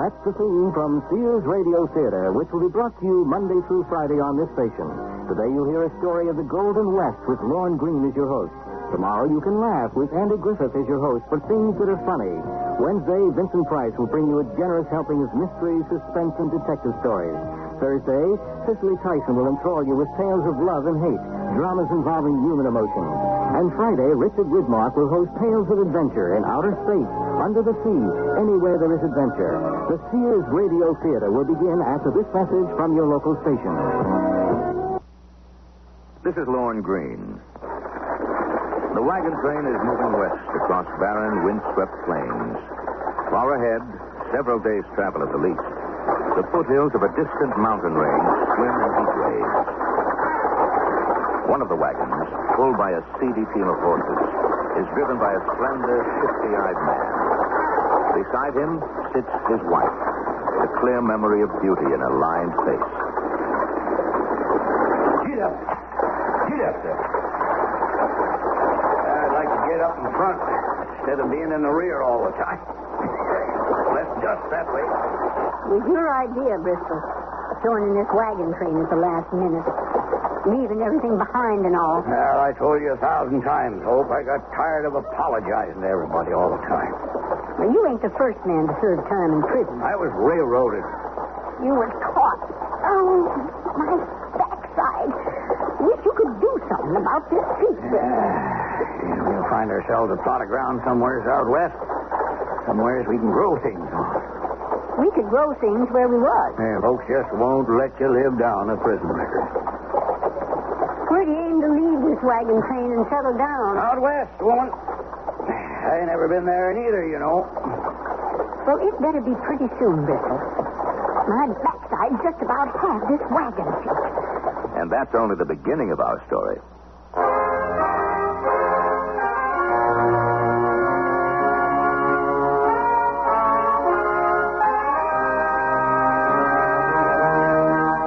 that's the theme from Sears Radio Theater, which will be brought to you Monday through Friday on this station. Today you'll hear a story of the Golden West with Lorne Greene as your host. Tomorrow you can laugh with Andy Griffith as your host for things that are funny. Wednesday, Vincent Price will bring you a generous helping of mystery, suspense, and detective stories. Thursday, Cicely Tyson will enthrall you with tales of love and hate, dramas involving human emotions. And Friday, Richard Widmark will host tales of adventure in outer space, under the sea, anywhere there is adventure. The Sears Radio Theater will begin after this message from your local station. This is Lorne Greene. The wagon train is moving west across barren, windswept plains. Far ahead, several days' travel at the least, the foothills of a distant mountain range swim in heat waves. One of the wagons, pulled by a seedy team of horses, is driven by a slender, shifty-eyed man. Beside him sits his wife, the clear memory of beauty in her lined face. Get up. Get up there. I'd like to get up in front instead of being in the rear all the time. Less dust that way. It was your idea, Bristol. Throwing in this wagon train at the last minute. Leaving everything behind and all. Well, I told you 1,000 times, Hope. I got tired of apologizing to everybody all the time. Well, you ain't the first man to serve time in prison. I was railroaded. You were caught. Oh, my backside. Wish you could do something about this seat. We'll find ourselves a plot of ground somewhere out west. Somewhere we can grow things on. We could grow things where we was. Yeah, folks just won't let you live down a prison record. Where do you aim to leave this wagon train and settle down? Out west, woman. I ain't never been there neither, you know. Well, it better be pretty soon, Bristol. My backside just about had this wagon seat. And that's only the beginning of our story.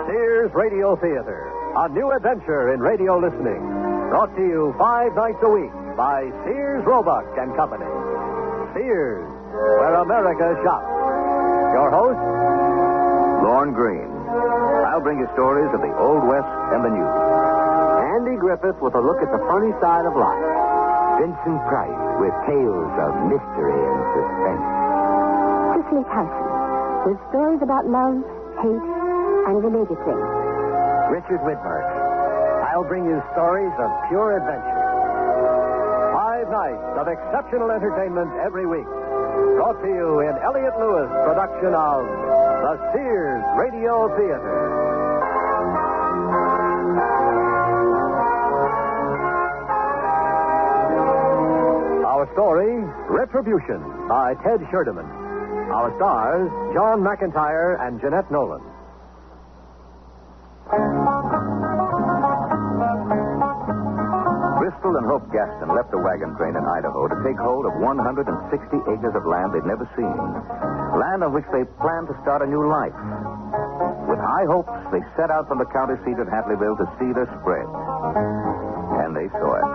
Sears Radio Theater, a new adventure in radio listening. Brought to you 5 nights a week by Sears Roebuck and Company. Sears, where America shops. Your host, Lorne Greene. I'll bring you stories of the Old West and the New. Andy Griffith with a look at the funny side of life. Vincent Price with tales of mystery and suspense. Cicely Tyson with stories about love, hate, and related things. Richard Widmark. I'll bring you stories of pure adventure. 5 nights of exceptional entertainment every week. Brought to you in Elliott Lewis' production of the Sears Radio Theater. Our story, Retribution, by Ted Sherdeman. Our stars, John McIntyre and Jeanette Nolan. Bristol and Hope Gaston left the wagon train in Idaho to take hold of 160 acres of land they'd never seen. Land on which they planned to start a new life. With high hopes, they set out from the county seat at Hadleyville to see their spread. And they saw it.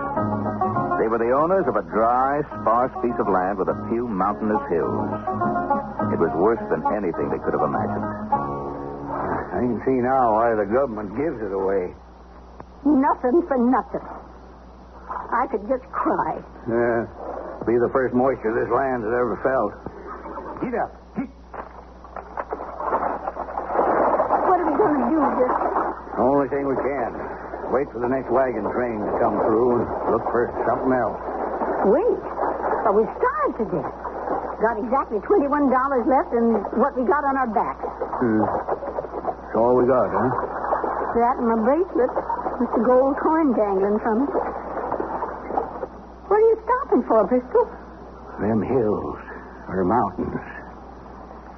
They were the owners of a dry, sparse piece of land with a few mountainous hills. It was worse than anything they could have imagined. I can see now why the government gives it away. Nothing for nothing. I could just cry. Yeah. Be the first moisture this land has ever felt. Get up. What are we going to do, Bristol? Only thing we can. Wait for the next wagon train to come through and look for something else. Wait. But we starved to death. Got exactly $21 left and what we got on our backs. That's all we got, huh? That and my bracelet with the gold coin dangling from it. What are you stopping for, Bristol? Them hills or mountains.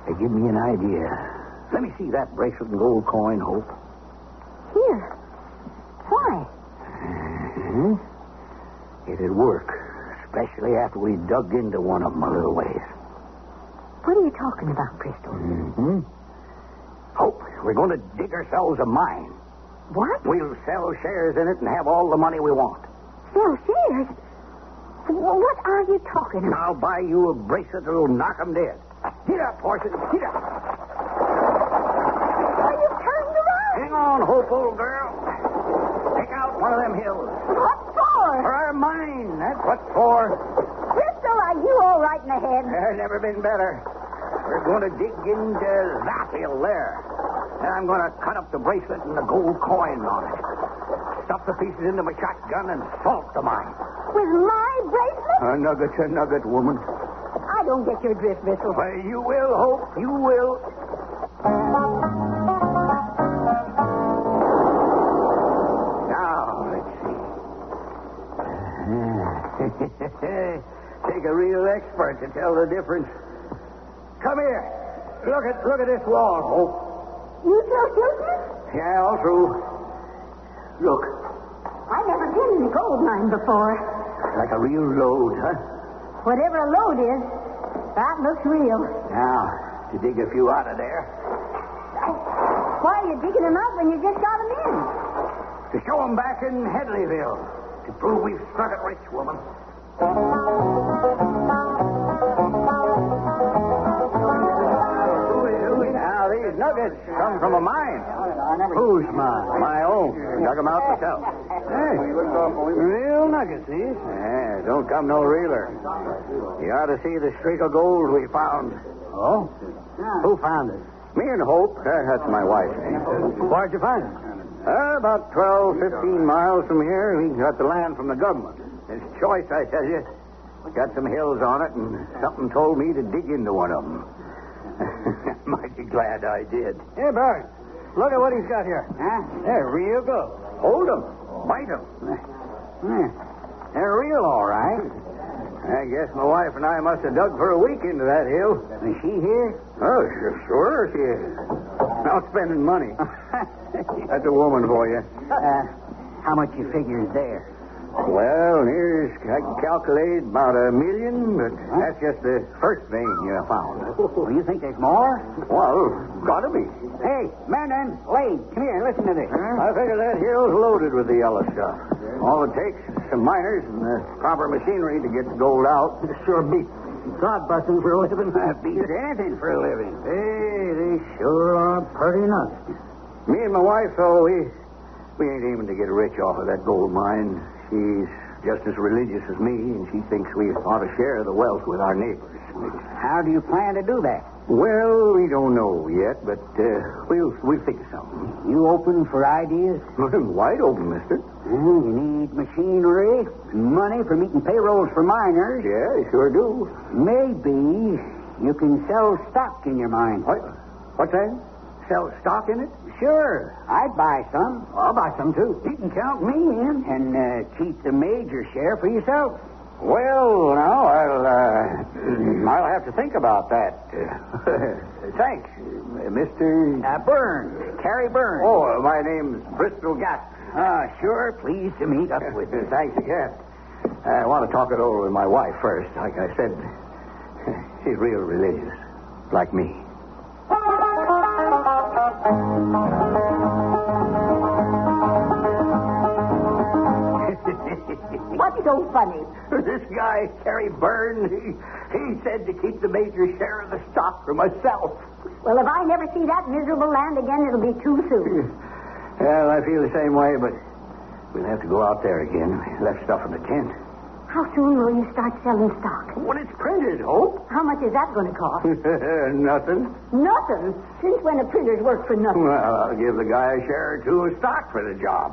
They give me an idea. Let me see that bracelet and gold coin, Hope. Here. Why? It'd work, especially after we dug into one of them a little ways. What are you talking about, Bristol? Hope, we're going to dig ourselves a mine. What? We'll sell shares in it and have all the money we want. Sell shares? What are you talking about? I'll buy you a bracelet that'll knock 'em dead. Get up, horses. Get up. Oh, you turned around. Hang on, Hope, old girl. Pick out one of them hills. What for? For our mine. That's what for. Bristol, are you all right in the head? Never been better. We're going to dig into that hill there. And I'm going to cut up the bracelet and the gold coin on it. Stuff the pieces into my shotgun and salt the mine. With my bracelet? A nugget, woman. I don't get your drift, Bristol. Well, you will, Hope. You will. Now, let's see. Take a real expert to tell the difference. Come here. Look at this wall, Hope. You still shooting? Yeah, all through. Look, I've never been in a gold mine before. like a real load, huh? Whatever a load is, that looks real. Now, to dig a few out of there. Why are you digging them out when you just got them in? To show 'em back in Headleyville. To prove we've struck it rich, woman. Now, these nuggets come from a mine. Whose mine? My own. Dug 'em out myself. Hey, real nuggets, these. Yeah, don't come no realer. You ought to see the streak of gold we found. Oh? Who found it? Me and Hope. That's my wife. Where'd you find it? About 12, 15 miles from here. We got the land from the government. It's choice, I tell you. Got some hills on it, and something told me to dig into one of them. Mighty glad I did. Hey, Bert, look at what he's got here. Huh? They're real good. Hold 'em. Bite 'em. They're real, all right. I guess my wife and I must have dug for a week into that hill. Is she here? Oh, sure she is. Not spending money. That's a woman for you. How much you figure is there? Well, I can calculate about $1 million, but that's just the first thing you found. Well, you think there's more? Well, gotta be. Hey, man, Lade, come here, listen to this. I figure that hill's loaded with the yellow stuff. All it takes is some miners and the proper machinery to get the gold out. Sure beats God busting for a living. Beats anything for a living. Hey, they sure are pretty nuts. Me and my wife, though, we ain't aiming to get rich off of that gold mine. She's just as religious as me, and she thinks we ought to share the wealth with our neighbors. How do you plan to do that? Well, we don't know yet, but we'll think of something. You open for ideas? Wide open, mister. You need machinery, money for meeting payrolls for miners. Yeah, you sure do. Maybe you can sell stock in your mine. What's that? Sell stock in it? Sure. I'd buy some. I'll buy some, too. You can count me in. And keep the major share for yourself. Well, now, I'll have to think about that. Thanks, Mr. Burns. Carrie Burns. Oh, my name's Bristol Gatt. Sure. Pleased to meet up with you. Thanks again. I want to talk it over with my wife first. Like I said, she's real religious, like me. What's so funny? This guy, Terry Byrne, he said to keep the major share of the stock for myself. Well, if I never see that miserable land again, it'll be too soon. Well, I feel the same way, but we'll have to go out there again. We left stuff in the tent. How soon will you start selling stock? When it's printed, Hope. How much is that going to cost? Nothing. Nothing? Since when do printers work for nothing? Well, I'll give the guy a share or two of stock for the job.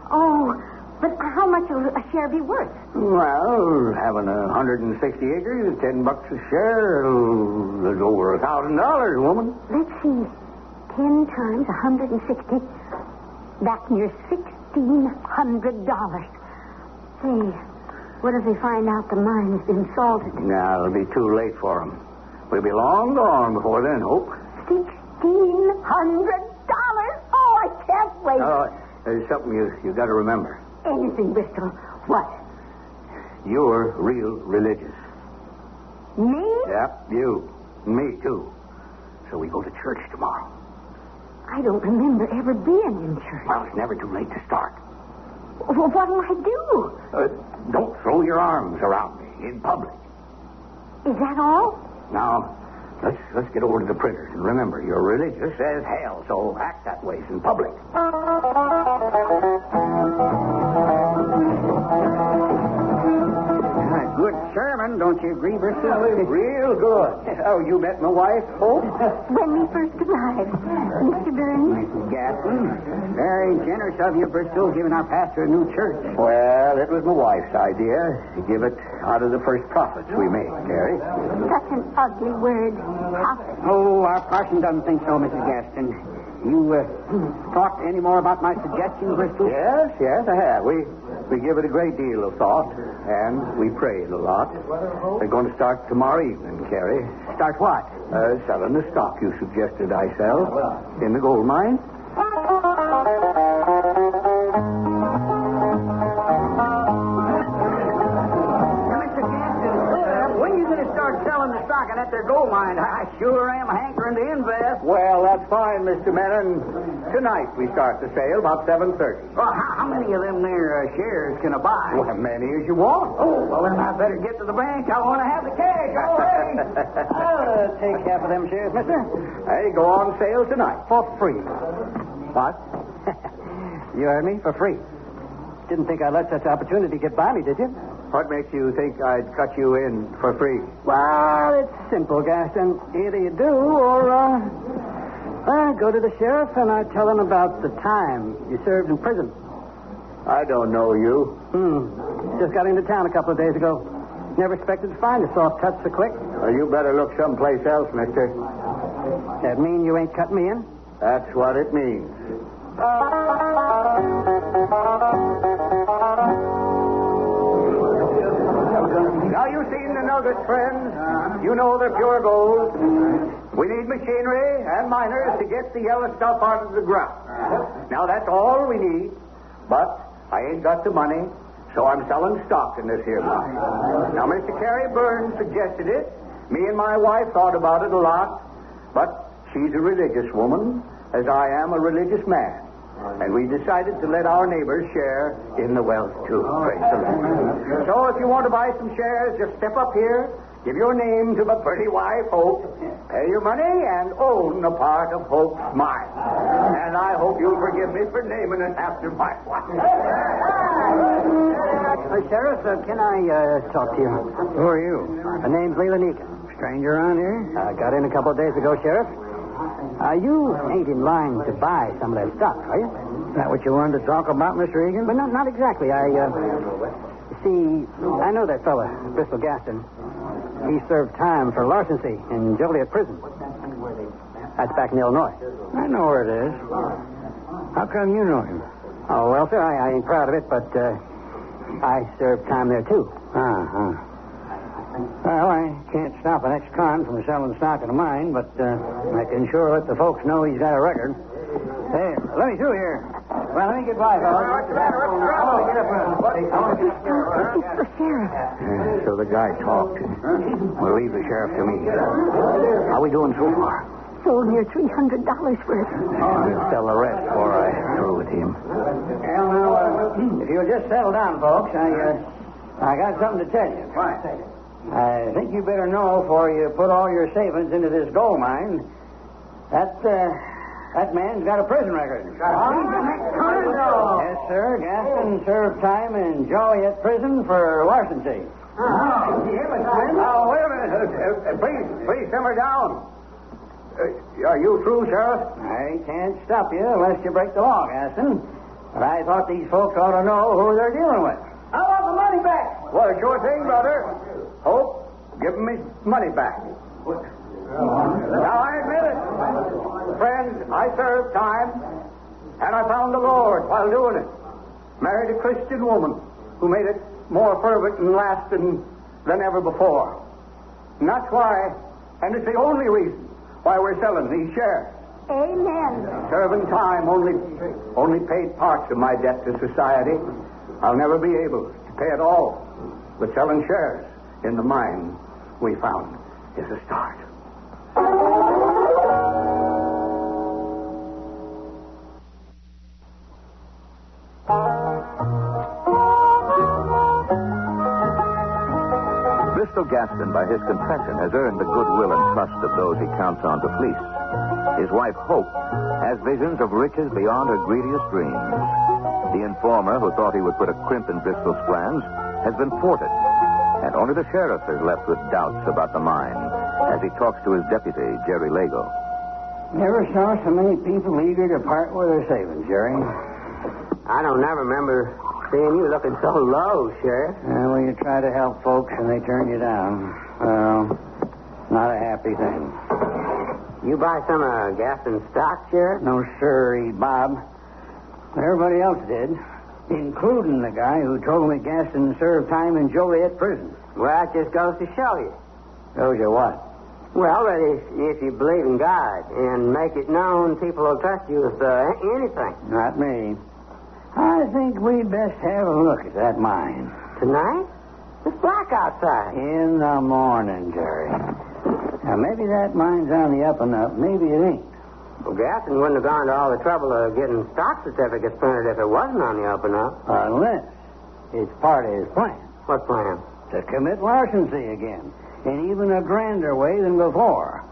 Oh, but how much will a share be worth? Well, having 160 acres, $10 a share, there's over $1,000, woman. Let's see. 10 times 160. That's near $1,600. Say, what if they find out the mine's been salted? Now, it'll be too late for them. We'll be long gone before then, Hope. $1,600? Oh, I can't wait. There's something you got to remember. Anything, Bristol. What? You're real religious. Me? Yep, you. Me, too. So we go to church tomorrow. I don't remember ever being in church. Well, it's never too late to start. Well, what'll I do? Don't throw your arms around me in public. Is that all? Now, Let's get over to the printers. And remember, you're religious as hell, so act that way in public. Good sermon, don't you agree, Bristol? Real good. Oh, you met my wife, Hope? When we first arrived, Mr. Burns. Mrs. Gatton. Very generous of you, Bristol, giving our pastor a new church. Well, it was my wife's idea to give it out of the first profits we made, Terry. Such an ugly word, profit. Oh, our parson doesn't think so, Mrs. Gaston. You thought any more about my suggestion, Bristol? Yes, I have. We give it a great deal of thought, and we prayed a lot. We're going to start tomorrow evening, Carrie. Start what? Selling the stock you suggested I sell in the gold mine. When you going to start selling the stock at their gold mine? I sure am hankering to invest. Well, that's fine, Mr. Menon. Tonight we start the sale about 7:30. Well, how many of them there shares can I buy? Well, as many as you want. Oh, well, then I better get to the bank. I want to have the cash already. I'll take half of them shares, mister. Hey, go on sale tonight. For free. What? You heard me? For free. Didn't think I'd let such opportunity get by me, did you? What makes you think I'd cut you in for free? Well, it's simple, Gaston. Either you do or, I go to the sheriff and I tell him about the time you served in prison. I don't know you. Just got into town a couple of days ago. Never expected to find a soft touch so quick. Well, you better look someplace else, mister. That mean you ain't cut me in? That's what it means. Now, you've seen the nuggets, friends. You know they're pure gold. We need machinery and miners to get the yellow stuff out of the ground. Now, that's all we need. But I ain't got the money, so I'm selling stock in this here mine. Now, Mr. Carey Burns suggested it. Me and my wife thought about it a lot. But she's a religious woman, as I am a religious man. And we decided to let our neighbors share in the wealth, too. Praise the Lord. So if you want to buy some shares, just step up here, give your name to my pretty wife, Hope, pay your money, and own a part of Hope's mine. And I hope you'll forgive me for naming it after my wife. Sheriff, can I talk to you? Who are you? My name's Leila Neekin. Stranger around here? I got in a couple of days ago, Sheriff. You ain't in line to buy some of that stock, are you? Is that what you wanted to talk about, Mr. Egan? But not exactly. See, I know that fella, Bristol Gaston. He served time for larceny in Joliet Prison. That's back in Illinois. I know where it is. How come you know him? Oh, well, sir, I ain't proud of it, but I served time there, too. Well, I can't stop an ex-con from selling stock in a mine, but I can sure let the folks know he's got a record. Hey, let me through here. Well, let me get by, fellas. It's the sheriff. So the guy talked. We'll leave the sheriff to me. How we doing so far? Sold near $300 worth. I'll sell the rest before I through with him. Well, now, if you'll just settle down, folks, I got something to tell you. Fine. I think you better know before you put all your savings into this gold mine that man's got a prison record. Yes, sir. Gaston served time in Joliet Prison for larceny. Now, wait a minute. Please simmer down. Are you through, Sheriff? I can't stop you unless you break the law, Gaston. But I thought these folks ought to know who they're dealing with. I want the money back. Well, sure thing, brother. Hope, give him his money back. Now, I admit it. Friends, I served time, and I found the Lord while doing it. Married a Christian woman who made it more fervent and lasting than ever before. And that's why, and it's the only reason why we're selling these shares. Amen. Serving time only paid parts of my debt to society. I'll never be able to pay it all. But selling shares in the mine we found is a start. This Bristol Gaston, by his confession, has earned the goodwill and trust of those he counts on to fleece. His wife, Hope, has visions of riches beyond her greediest dreams. The informer, who thought he would put a crimp in Bristol's plans, has been thwarted. And only the sheriff is left with doubts about the mine as he talks to his deputy, Jerry Lago. Never saw so many people eager to part with their savings, Jerry. I don't never remember seeing you looking so low, Sheriff. Well, you try to help folks and they turn you down. Well, not a happy thing. You buy some of Gaston's stock, Sheriff? No, sir, Bob. Everybody else did, including the guy who told me Gaston served time in Joliet prison. Well, that just goes to show you. Shows you what? Well, that if you believe in God and make it known, people will trust you with anything. Not me. I think we'd best have a look at that mine. Tonight? It's black outside. In the morning, Jerry. Now, maybe that mine's on the up and up. Maybe it ain't. Well, Gaston wouldn't have gone to all the trouble of getting stock certificates printed if it wasn't on the up and up. Unless it's part of his plan. What plan? To commit larceny again. In even a grander way than before.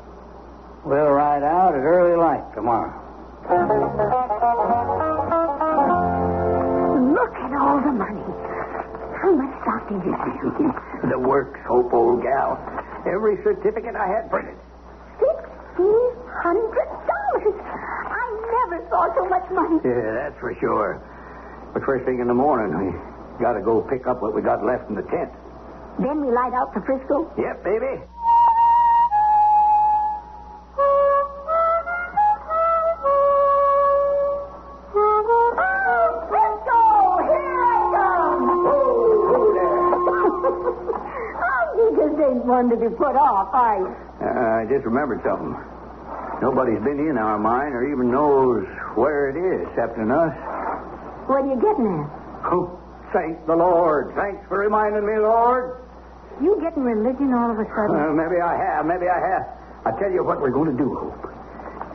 We'll ride out at early light tomorrow. Look at all the money. How much stock did you sell? The works, Hope, old gal. Every certificate I had printed. $1,600. I never saw so much money. Yeah, that's for sure. But first thing in the morning, we got to go pick up what we got left in the tent. Then we light out for Frisco? Yep, baby. Frisco! Here I come! Oh, Oh, you just ain't one to be put off, are you? there. I just remembered something. Nobody's been in our mine or even knows where it is, except us. What are you getting at? Oh, thank the Lord. Thanks for reminding me, Lord. You getting religion all of a sudden? Maybe I have. I tell you what we're going to do, Hope.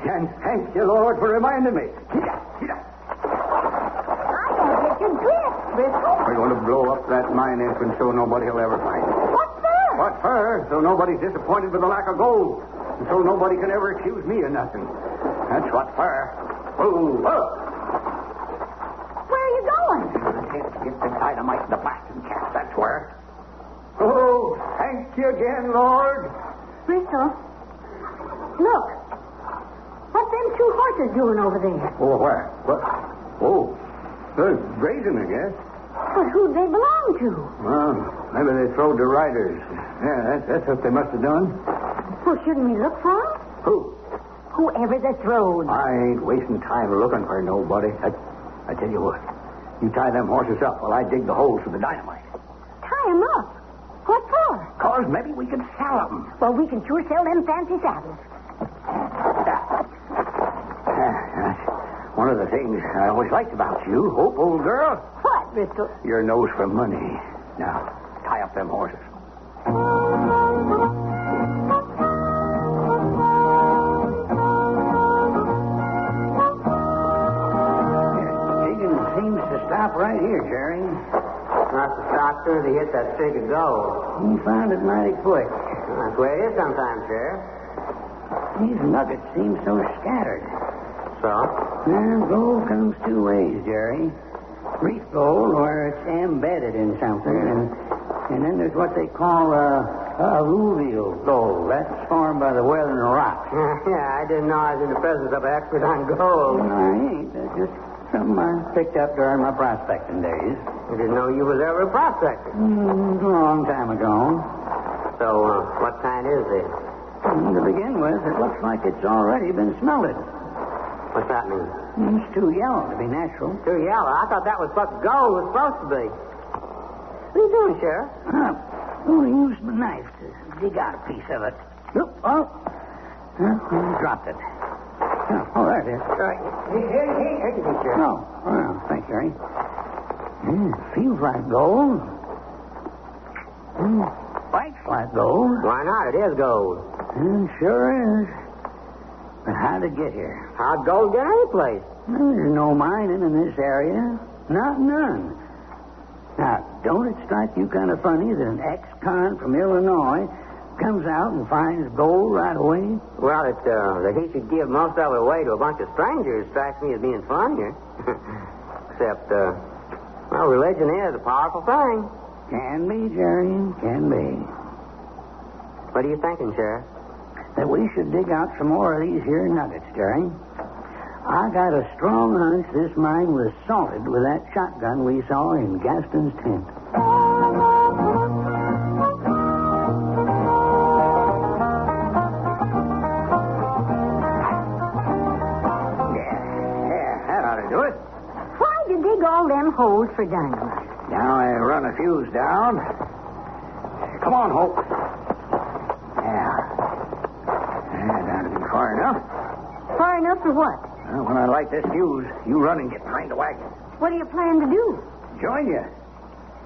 And thank you, Lord, for reminding me. Get up. I don't get your drift, Bristol. We're going to blow up that mine entrance so nobody will ever find it. What for? What for? So nobody's disappointed with the lack of gold. And so nobody can ever accuse me of nothing. That's what for. Oh, look. Where are you going? Get the dynamite in the blasting cap, that's where. Oh, thank you again, Lord. Bristol, look. What's them two horses doing over there? Oh, where? What? Oh, they're grazing, I guess. But who'd they belong to? Well, maybe they throwed the riders. Yeah, that's what they must have done. Well, shouldn't we look for them? Who? Whoever they throwed. I ain't wasting time looking for nobody. I tell you what. You tie them horses up while I dig the holes for the dynamite. Tie them up. What for? 'Cause maybe we can sell them. Well, we can sure sell them fancy saddles. That's one of the things I always liked about you, Hope, old girl. What, Bristol? Your nose for money. Now, tie up them horses. Digging seems to stop right here, Jerry. Must have stopped soon as he hit that streak of gold. He found it mighty quick. That's the way it is sometimes, Sheriff. These nuggets seem so scattered. So? Well, gold comes two ways, Jerry. Reef gold, where it's embedded in something, and then there's what they call alluvial gold. That's formed by the weathering of rocks. Yeah, I didn't know I was in the presence of an expert on gold. Well, I ain't. That's just something I picked up during my prospecting days. I didn't know you was ever a prospector. A long time ago. So, what kind is this? To begin with, it looks like it's already been smelted. What's that mean? It's too yellow to be natural. Too yellow. I thought that was what gold was supposed to be. What are you doing, Sheriff? I'm going to use my knife to dig out a piece of it. Oop, oh. I dropped it. Oh, there it is. Right. Here you go, Sheriff. Oh, well, thanks, Jerry. Feels like gold. Bites like gold. Why not? It is gold. Sure is. But how'd it get here? How'd gold get any place? Well, there's no mining in this area. Not none. Now, don't it strike you kind of funny that an ex-con from Illinois comes out and finds gold right away? Well, that he should give most of it away to a bunch of strangers strikes me as being funnier. Except, well, religion is a powerful thing. Can be, Jerry, can be. What are you thinking, Sheriff? That we should dig out some more of these here nuggets, Jerry. I got a strong hunch this mine was salted with that shotgun we saw in Gaston's tent. Yeah, that ought to do it. Why'd you dig all them holes for dynamite? Now I run a fuse down. Come on, Hope. That'll be far enough. Far enough for what? Well, when I light this fuse, you run and get behind the wagon. What do you plan to do? Join you.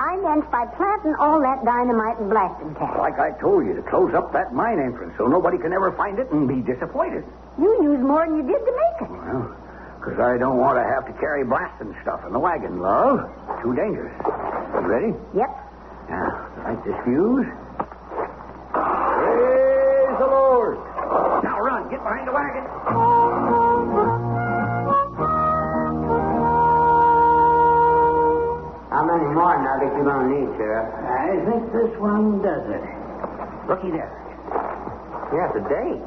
I meant by planting all that dynamite and blasting tag. Like I told you, to close up that mine entrance so nobody can ever find it and be disappointed. You used more than you did to make it. Well, because I don't want to have to carry blasting stuff in the wagon, love. Too dangerous. You ready? Yep. Now, light this fuse. Praise the Lord. Now run, get behind the wagon. How many more nuggets you going to need, Sheriff? I think this one does it. Looky there. Yeah, it's a date.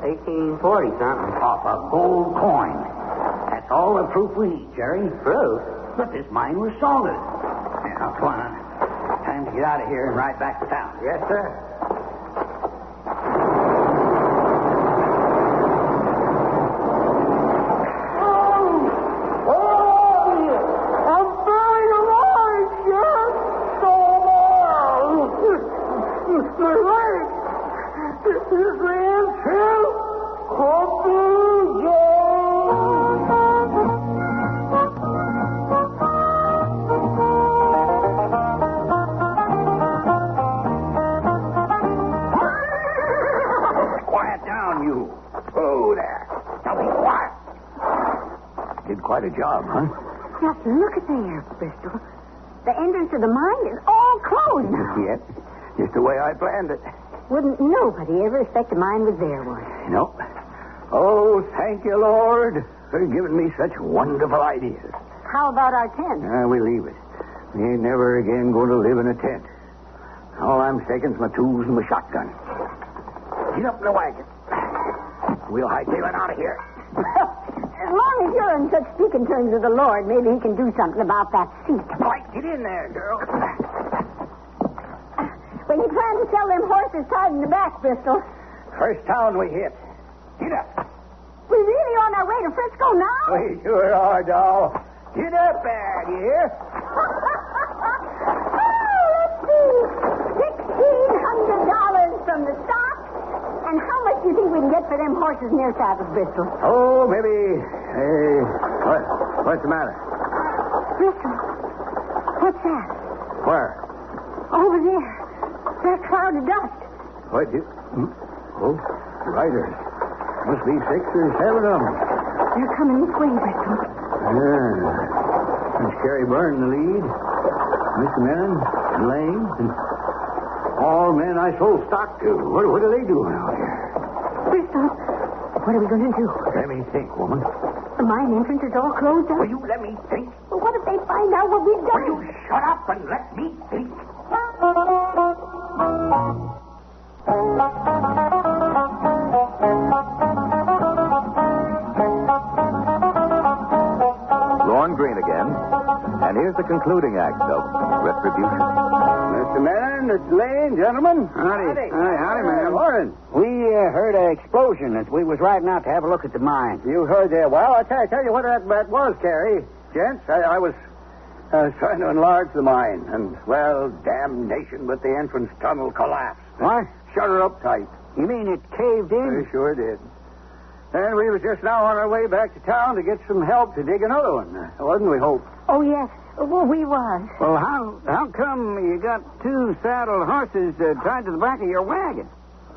1840-something. Off a gold coin. That's all the proof we need, Jerry. Proof? But this mine was salted. Now, come on. Time to get out of here and ride back to town. Yes, sir. Quite a job, huh? Just look at there, Bristol. The entrance to the mine is all closed now. Yep. Just the way I planned it. Wouldn't nobody ever expect the mine was there, would? Nope. Oh, thank you, Lord, for giving me such wonderful ideas. How about our tent? We leave it. We ain't never again going to live in a tent. All I'm taking is my tools and my shotgun. Get up in the wagon. We'll hightail it out of here. As long as you're in such speaking terms with the Lord, maybe he can do something about that seat. Right, get in there, girl. When you plan to sell them horses tied in the back, Bristol? First town we hit. Get up. We really on our way to Frisco now? We sure are, doll. Get up there, you hear? Let's see. $1,600 from the stock. And how much do you think we can get for them horses near saddles, Bristol? Oh, maybe. What's the matter? Bristol, what's that? Where? Over there. That cloud of dust. What? Oh, riders. Must be 6 or 7 of them. They're coming this way, Bristol. There's Carrie Byrne in the lead. Mr. Menon and Lane and all men I sold stock to. What are they doing out here? Bristol, what are we going to do? Let me think, woman. The mine entrance is all closed up. Will you let me think? Well, what if they find out what we've done? Will you shut up and let me think? Lorne Green again. And here's the concluding act of Retribution. Mr. Menon, it's Lane, gentlemen. Howdy, man. Warren. We heard an explosion as we was riding out to have a look at the mine. You heard that. Well, I tell you what that was, Carrie. Gents, I was trying to enlarge the mine. And, well, damnation, but the entrance tunnel collapsed. What? Shut her up tight. You mean it caved in? They sure did. And we was just now on our way back to town to get some help to dig another one. Wasn't we, Hope? Oh, yes. Well, we was. Well, how come you got 2 saddled horses tied to the back of your wagon?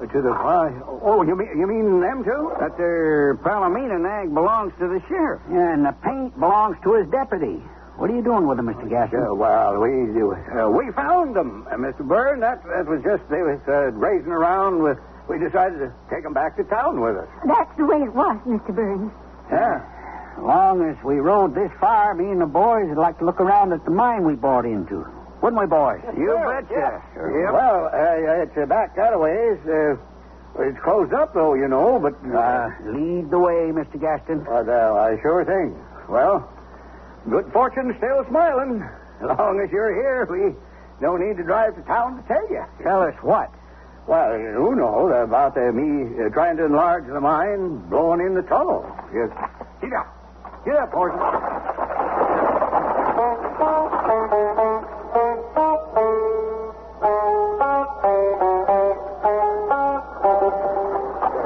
To the why? Oh, you mean them two? That there Palomino nag belongs to the sheriff. Yeah, and the paint belongs to his deputy. What are you doing with them, Mr. Gaston? Well, we found them, Mr. Byrne. That was just, they was grazing around. We decided to take them back to town with us. That's the way it was, Mr. Burns. Yeah. As long as we rode this far, me and the boys would like to look around at the mine we bought into. Wouldn't we, boys? You betcha. Yep. Well, it's back that a ways. It's closed up, though, you know, but... lead the way, Mr. Gaston. I sure think. Well, good fortune still smiling. As long as you're here, we don't need to drive to town to tell you. Tell us what? Well, you know about me trying to enlarge the mine, blowing in the tunnel. Yes. Get up. Get up, horse.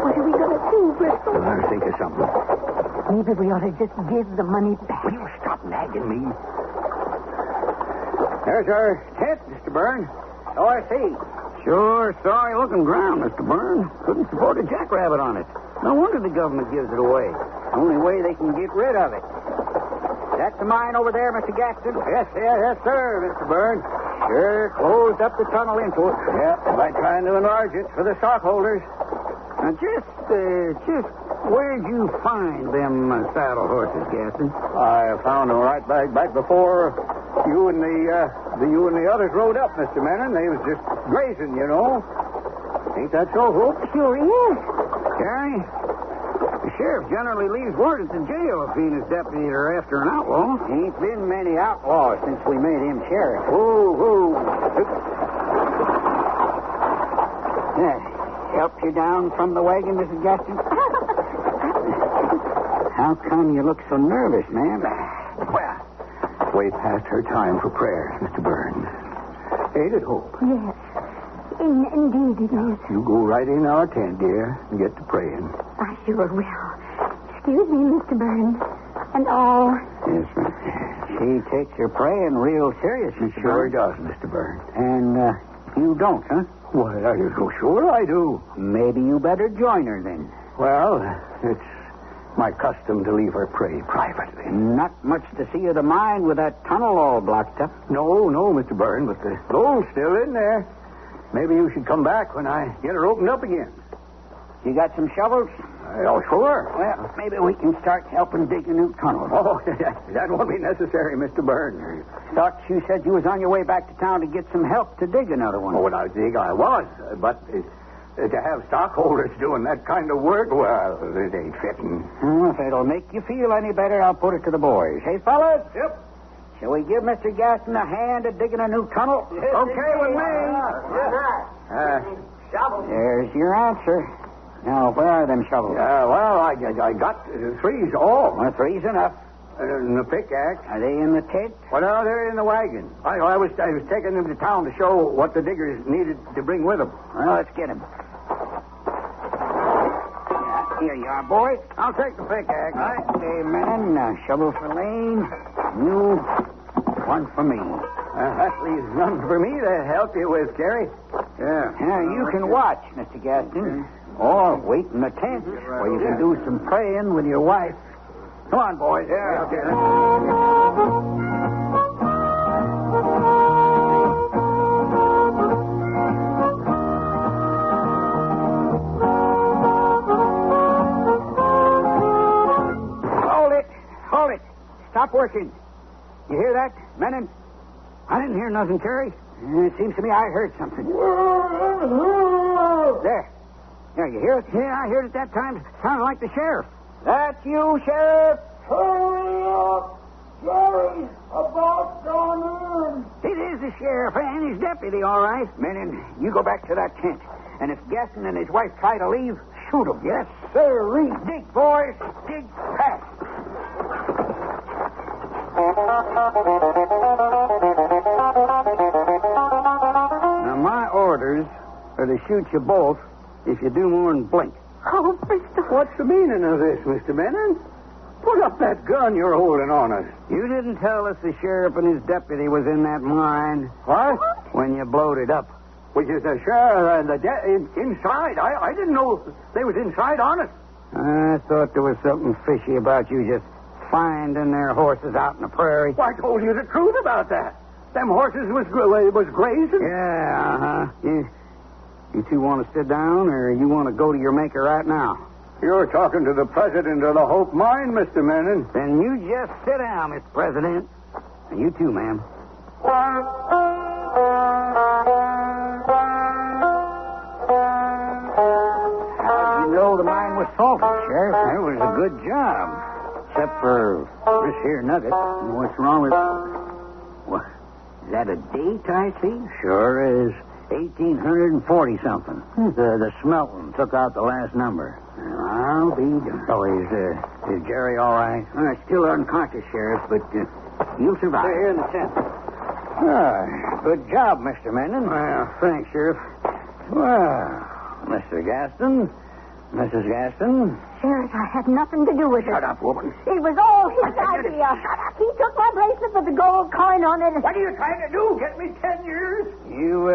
What are we going to do, Bristol? I'll think of something. Maybe we ought to just give the money back. Will you stop nagging me? There's our tent, Mr. Byrne. Oh, I see. Sure, sorry-looking ground, Mr. Byrne. Couldn't support a jackrabbit on it. No wonder the government gives it away. Only way they can get rid of it. That's the mine over there, Mr. Gaston? Yes, sir, Mr. Byrne. Sure, closed up the tunnel into it. Yeah, by trying to enlarge it for the stockholders. Now, just where'd you find them saddle horses, Gaston? I found them right back before you and the others rode up, Mr. Manning. They was just grazing, you know. Ain't that so, Hope? Sure is. Gary, the sheriff generally leaves word at the jail if he and his deputy are after an outlaw. Ain't been many outlaws since we made him sheriff. Whoa. Help you down from the wagon, Mrs. Gaston? How come you look so nervous, ma'am? Well, way past her time for prayer, Mr. Byrne. Ain't it, Hope? Yes. Indeed it is. You go right in our tent, dear, and get to praying. I sure will. Excuse me, Mr. Burns. And all. Yes, ma'am. She takes her praying real serious, Mr. Sure Byrne. does, Mr. Byrne. And you don't, huh? Why, are you so sure I do? Maybe you better join her then. Well, it's my custom to leave her pray privately. Not much to see of the mine with that tunnel all blocked up. No, Mr. Byrne, but the gold's still in there. Maybe you should come back when I get her opened up again. You got some shovels? Oh, sure. Well, maybe we can start helping dig a new tunnel. Oh, that won't be necessary, Mr. Byrne. Thought you said you was on your way back to town to get some help to dig another one. Oh, when I dig, I was. But to have stockholders doing that kind of work, well, it ain't fitting. If it'll make you feel any better, I'll put it to the boys. Hey, fellas? Yep. Shall we give Mr. Gaston a hand at digging a new tunnel? Okay with me. There's your answer. Now, where are them shovels? Well, I got three's all. Well, three's enough. And the pickaxe. Are they in the tent? Well, no, they're in the wagon. I was taking them to town to show what the diggers needed to bring with them. Well, let's get them. Here you are, boys. I'll take the pickaxe. Right. Okay, men. Shovel for Lane. You. One for me. That leaves none for me to help you with, Carrie. Yeah. You can watch, Mr. Gaston. Or wait in the tent where you can do some praying with your wife. Come on, boys. Yeah, okay. Hold it. Stop working. You hear that, Menon? I didn't hear nothing, Terry. It seems to me I heard something. There, you hear it? Yeah, I heard it that time. Sounded like the sheriff. That's you, Sheriff. Hurry up! Jerry's about gone in. It is the sheriff and his deputy, all right. Menon, you go back to that tent. And if Gaston and his wife try to leave, shoot them. Yes, sir. Dig, boys. Dig fast. Now, my orders are to shoot you both if you do more than blink. Oh, Bristol. What's the meaning of this, Mr. Menon? Put up that gun you're holding on us. You didn't tell us the sheriff and his deputy was in that mine. What? When you blowed it up. Which is the sheriff and the inside. I didn't know they was inside on us. I thought there was something fishy about you just finding their horses out in the prairie. Well, I told you the truth about that. Them horses was grazing. Yeah, uh-huh. You two want to sit down, or you want to go to your maker right now? You're talking to the president of the Hope Mine, Mr. Manning. Then you just sit down, Mr. President. And you too, ma'am. How did you know the mine was salted, Sheriff? That was a good job. Except for this here nugget. What's wrong with it? What? Is that a date I see? Sure is. 1840-something. The smelting took out the last number. I'll be done. Oh, is Jerry all right? Still unconscious, Sheriff, but you'll survive. They're here in the tent. Good job, Mr. Manning. Well, thanks, Sheriff. Well, Mr. Gaston, Mrs. Gaston. Sheriff, I had nothing to do with it. Shut up, woman. It was all his idea. Shut up. He took my bracelet with the gold coin on it. What are you trying to do? Get me 10 years? You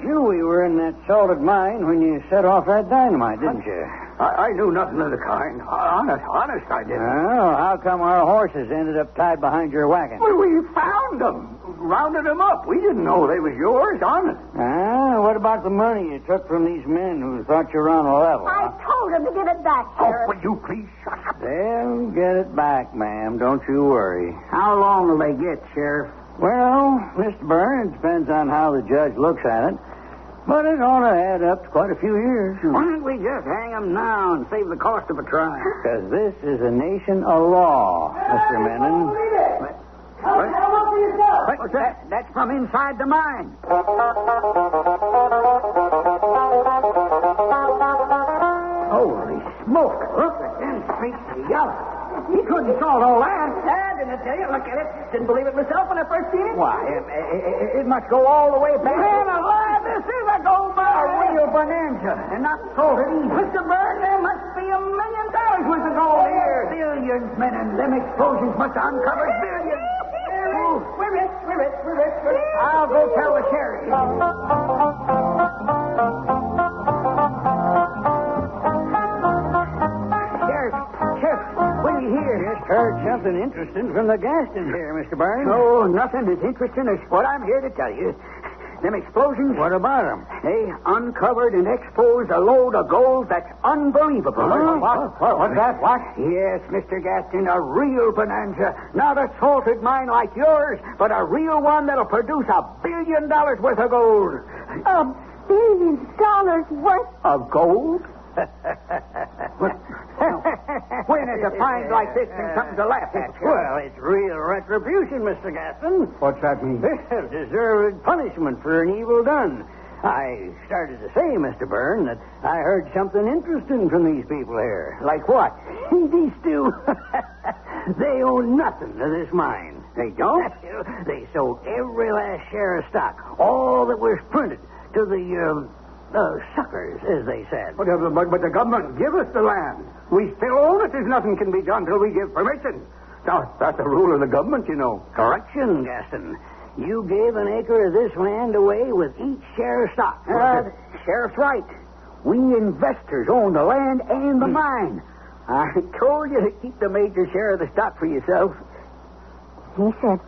knew we were in that salted mine when you set off that dynamite, didn't you? I knew nothing of the kind. Honest, I didn't. Oh, how come our horses ended up tied behind your wagon? Well, we found them. Rounded them up. We didn't know they was yours, honest. What about the money you took from these men who thought you were on a level? I told him to give it back, Oh, Sheriff. will you please shut up? They'll get it back, ma'am. Don't you worry. How long will they get, Sheriff? Well, Mr. Byrne, it depends on how the judge looks at it. But it ought to add up to quite a few years. Why don't we just hang them now and save the cost of a trial? Because this is a nation of law, Mr. Manning. What's that? That's from inside the mine. Holy smoke. Look at them streaks of yellow. He couldn't salt all that. Didn't I tell you? Look at it. Didn't believe it myself when I first seen it. Why, it must go all the way back. Man alive, this is a gold bar. A real bonanza. And not salted either. Mr. Byrne, there must be $1 million worth of gold here. Billions, men, and them explosions must have uncovered billions. We're rich. I'll go tell the sheriff. Sheriff, what do you hear? Just heard something interesting from the Gaston here, Mr. Byrne. No, nothing as interesting as what I'm here to tell you. Them explosions. What about them? They uncovered and exposed a load of gold that's unbelievable. What's that? What? Yes, Mr. Gaston, a real bonanza. Not a salted mine like yours, but a real one that'll produce $1 billion worth of gold. $1 billion worth Of gold? When is a find like this and something to laugh at? Well, it's real retribution, Mr. Gaston. What's that mean? Deserved punishment for an evil done. I started to say, Mr. Byrne, that I heard something interesting from these people here. Like what? These two, they own nothing to this mine. They don't? They sold every last share of stock, all that was printed, to the suckers, as they said. But the government give us the land. We still own it. There's nothing can be done till we give permission. Now, that's the rule of the government, you know. Correction, Gaston. You gave an acre of this land away with each share of stock. The sheriff's right. We investors own the land and the mine. I told you to keep the major share of the stock for yourself. He said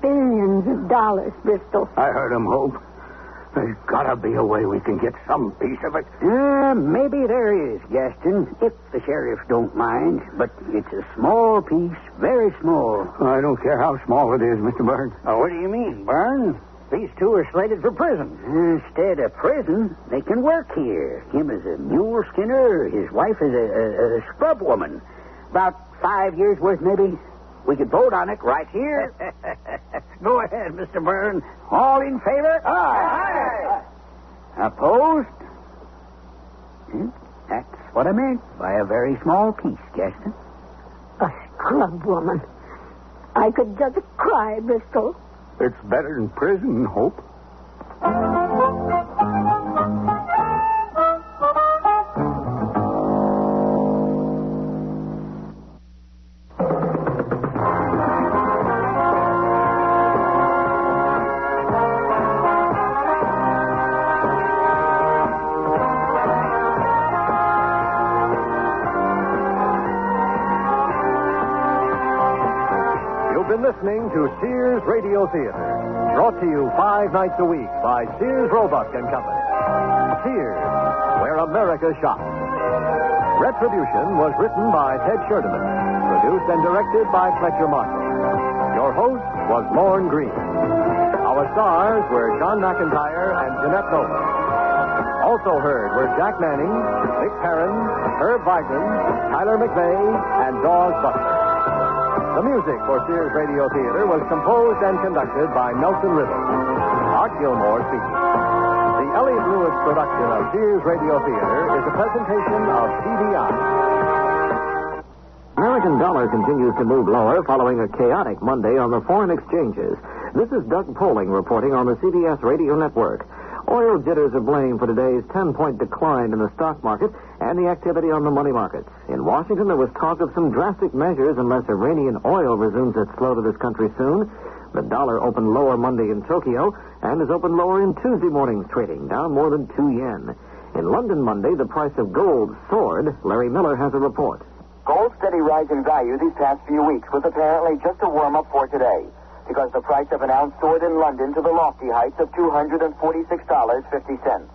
billions of dollars, Bristol. I heard him, Hope. There's got to be a way we can get some piece of it. Maybe there is, Gaston, if the sheriff don't mind. But it's a small piece, very small. I don't care how small it is, Mr. Byrne. What do you mean, Byrne? These two are slated for prison. Instead of prison, they can work here. Him as a mule skinner, his wife is a scrub woman. About 5 years worth, maybe. We could vote on it right here. Go ahead, Mr. Byrne. All in favor? Aye. Opposed? That's what I meant by a very small piece, Gaston. A scrub woman. I could just cry, Bristol. It's better than prison, Hope. listening to Sears Radio Theater, brought to you 5 nights a week by Sears Roebuck and Company. Sears, where America shops. Retribution was written by Ted Sherdeman, produced and directed by Fletcher Marshall. Your host was Lorne Green. Our stars were John McIntyre and Jeanette Nolan. Also heard were Jack Manning, Vic Perrin, Herb Vigran, Tyler McVeigh, and Dawes Butler. The music for Sears Radio Theater was composed and conducted by Nelson Riddle. Art Gilmore speaking. The Elliott Lewis production of Sears Radio Theater is a presentation of CBI. American dollar continues to move lower following a chaotic Monday on the foreign exchanges. This is Doug Poling reporting on the CBS Radio Network. Oil jitters are blamed for today's 10-point decline in the stock market and the activity on the money markets. In Washington, there was talk of some drastic measures unless Iranian oil resumes its flow to this country soon. The dollar opened lower Monday in Tokyo and is opened lower in Tuesday morning's trading, down more than 2 yen. In London Monday, the price of gold soared. Larry Miller has a report. Gold's steady rise in value these past few weeks was apparently just a warm-up for today, because the price of an ounce soared in London to the lofty heights of $246.50.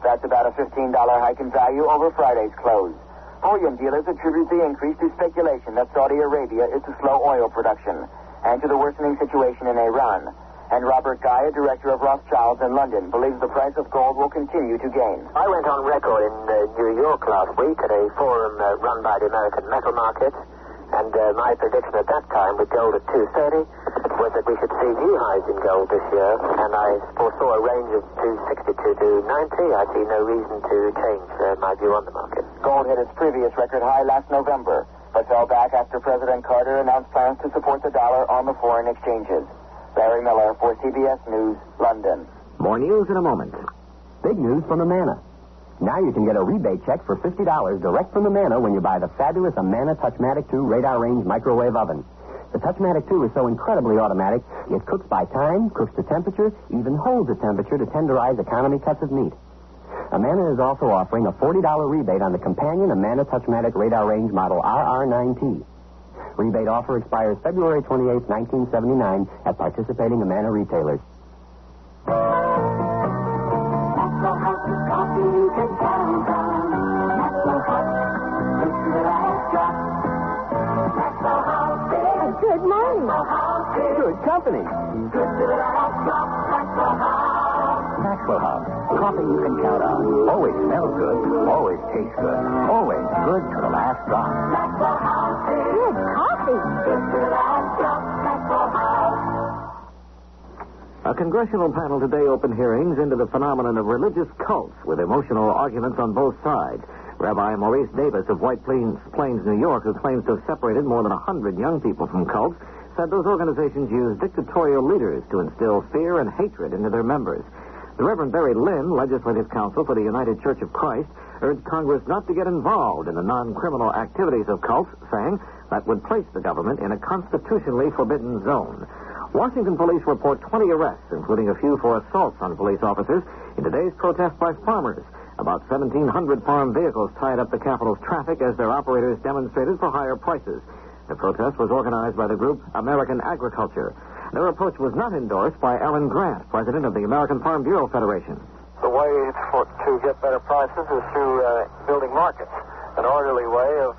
That's about a $15 hike in value over Friday's close. Bullion dealers attribute the increase to speculation that Saudi Arabia is to slow oil production and to the worsening situation in Iran. And Robert Guy, a director of Rothschilds in London, believes the price of gold will continue to gain. I went on record in New York last week at a forum run by the American Metal Market, and my prediction at that time with gold at 230 was that we should see new highs in gold this year, and I foresaw a range of 262 to 90. I see no reason to change my view on the market. Gold hit its previous record high last November, but fell back after President Carter announced plans to support the dollar on the foreign exchanges. Larry Miller for CBS News, London. More news in a moment. Big news from Amana. Now you can get a rebate check for $50 direct from Amana when you buy the fabulous Amana Touchmatic 2 radar range microwave oven. The Touchmatic 2 is so incredibly automatic, it cooks by time, cooks to temperature, even holds a temperature to tenderize economy cuts of meat. Amana is also offering a $40 rebate on the companion Amana Touchmatic radar range model RR9T. Rebate offer expires February 28, 1979 at participating Amana retailers. Good morning. Good company. Maxwell House. Coffee you can count on. Always smells good. Always tastes good. Always good to the last drop. Good coffee. A congressional panel today opened hearings into the phenomenon of religious cults with emotional arguments on both sides. Rabbi Maurice Davis of White Plains, New York, who claims to have separated more than 100 young people from cults, said those organizations use dictatorial leaders to instill fear and hatred into their members. The Reverend Barry Lynn, Legislative Counsel for the United Church of Christ, urged Congress not to get involved in the non-criminal activities of cults, saying that would place the government in a constitutionally forbidden zone. Washington police report 20 arrests, including a few for assaults on police officers, in today's protest by farmers. About 1,700 farm vehicles tied up the capital's traffic as their operators demonstrated for higher prices. The protest was organized by the group American Agriculture. Their approach was not endorsed by Alan Grant, president of the American Farm Bureau Federation. The way to get better prices is through building markets, an orderly way of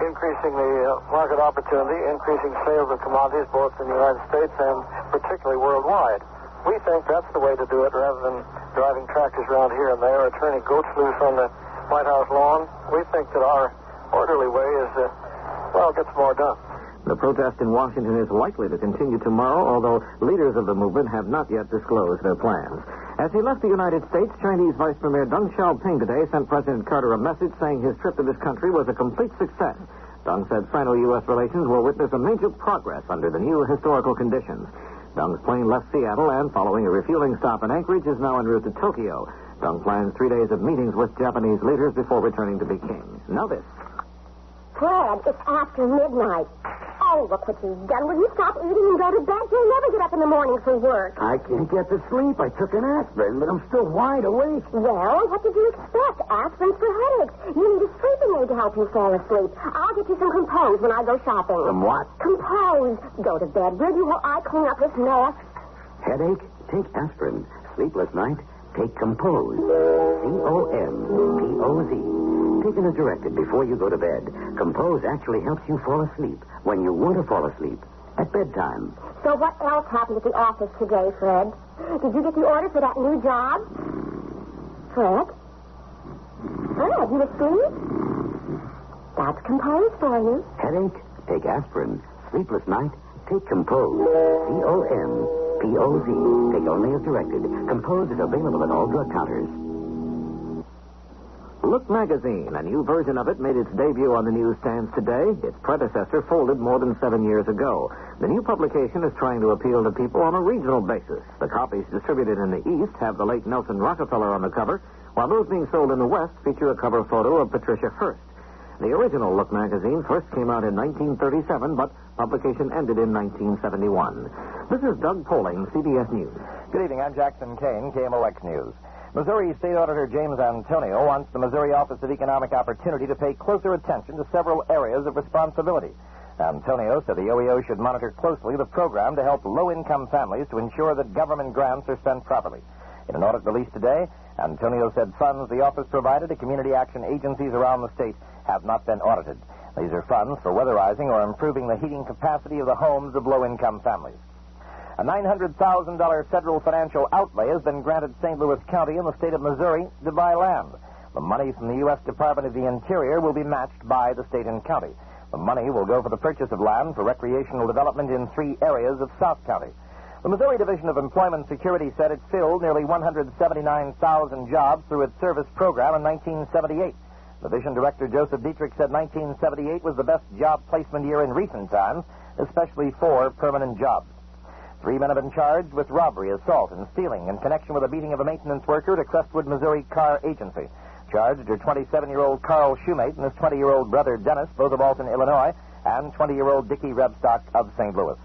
increasing the market opportunity, increasing sales of commodities both in the United States and particularly worldwide. We think that's the way to do it rather than driving tractors around here and there or turning goats loose on the White House lawn. We think that our orderly way is, gets more done. The protest in Washington is likely to continue tomorrow, although leaders of the movement have not yet disclosed their plans. As he left the United States, Chinese Vice Premier Deng Xiaoping today sent President Carter a message saying his trip to this country was a complete success. Deng said Sino-U.S. relations will witness a major progress under the new historical conditions. Deng's plane left Seattle and, following a refueling stop in Anchorage, is now en route to Tokyo. Deng plans 3 days of meetings with Japanese leaders before returning to Peking. Now this. Fred, it's after midnight. Oh, Oh, look what you've done. Will you stop eating and go to bed? You'll never get up in the morning for work. I can't get to sleep. I took an aspirin, but I'm still wide awake. Well, what did you expect? Aspirin's for headaches. You need a sleeping aid to help you fall asleep. I'll get you some Compose when I go shopping. Some what? Compose. Go to bed, will you, while I clean up this mess? Headache? Take aspirin. Sleepless night? Take Compose. Compoz. Taken as directed before you go to bed. Compose actually helps you fall asleep when you want to fall asleep. At bedtime. So what else happened at the office today, Fred? Did you get the order for that new job? Fred? Fred, you asleep? That's Compose for you. Headache? Take aspirin. Sleepless night? Take Compose. Compoz. Take only as directed. Compose is available at all drug counters. Look magazine, a new version of it, made its debut on the newsstands today. Its predecessor folded more than 7 years ago. The new publication is trying to appeal to people on a regional basis. The copies distributed in the East have the late Nelson Rockefeller on the cover, while those being sold in the West feature a cover photo of Patricia Hearst. The original Look magazine first came out in 1937, but publication ended in 1971. This is Doug Poling, CBS News. Good evening. I'm Jackson Kane, KMOX News. Missouri State Auditor James Antonio wants the Missouri Office of Economic Opportunity to pay closer attention to several areas of responsibility. Antonio said the OEO should monitor closely the program to help low-income families to ensure that government grants are spent properly. In an audit released today, Antonio said funds the office provided to community action agencies around the state have not been audited. These are funds for weatherizing or improving the heating capacity of the homes of low-income families. A $900,000 federal financial outlay has been granted St. Louis County in the state of Missouri to buy land. The money from the U.S. Department of the Interior will be matched by the state and county. The money will go for the purchase of land for recreational development in 3 areas of South County. The Missouri Division of Employment Security said it filled nearly 179,000 jobs through its service program in 1978. Division Director Joseph Dietrich said 1978 was the best job placement year in recent times, especially for permanent jobs. 3 men have been charged with robbery, assault, and stealing in connection with the beating of a maintenance worker at a Crestwood, Missouri car agency. Charged are 27-year-old Carl Shoemate and his 20-year-old brother Dennis, both of Alton, Illinois, and 20-year-old Dickie Rebstock of St. Louis.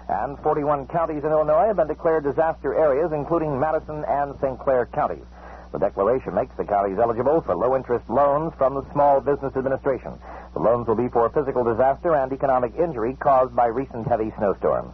And 41 counties in Illinois have been declared disaster areas, including Madison and St. Clair counties. The declaration makes the counties eligible for low-interest loans from the Small Business Administration. The loans will be for physical disaster and economic injury caused by recent heavy snowstorms.